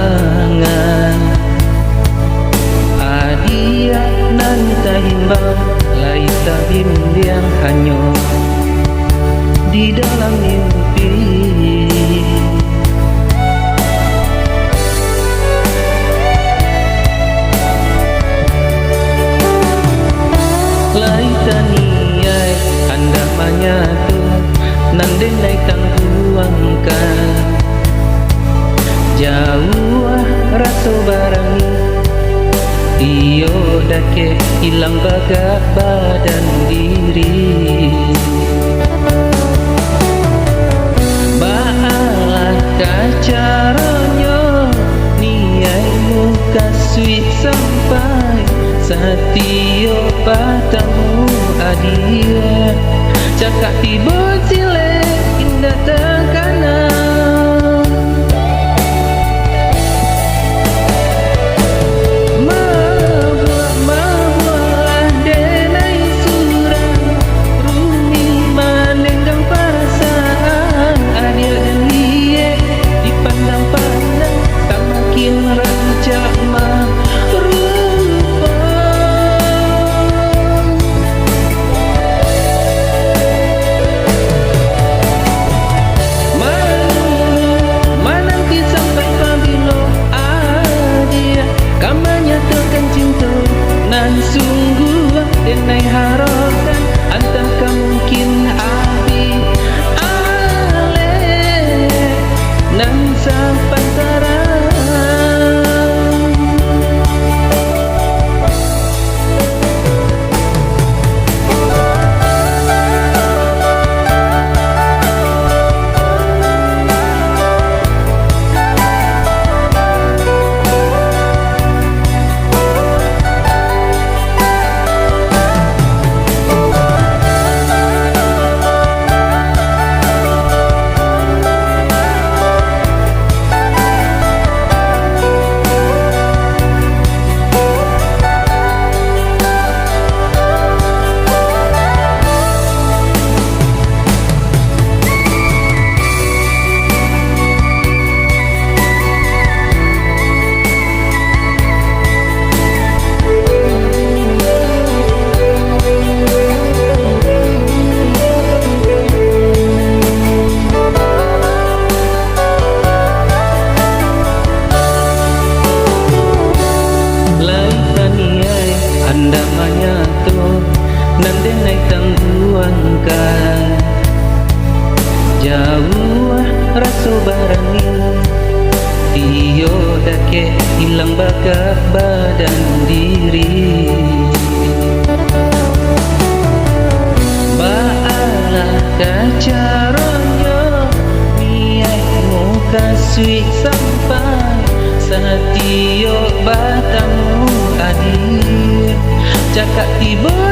angan adia nan tahimbang lai tabimbiang hanyo di dalam mimpi. Lai taniai anda manyatu nandenai tangguangkan jauh raso barangi iyo dake hilang baga badan diri. Baalah kacaronyo niai muka sweet sampai satio patamu adia cakap tiba sile indah terkana. Sungguh denai harapan antara mungkin api ale nan sampantara. Anda menyatu nandenai tangguangkan jauh raso barangi iyo dake hilang baga badan diri. Baalah kacaronyo niai muka sweet sampai satio batamu adir cakap tiba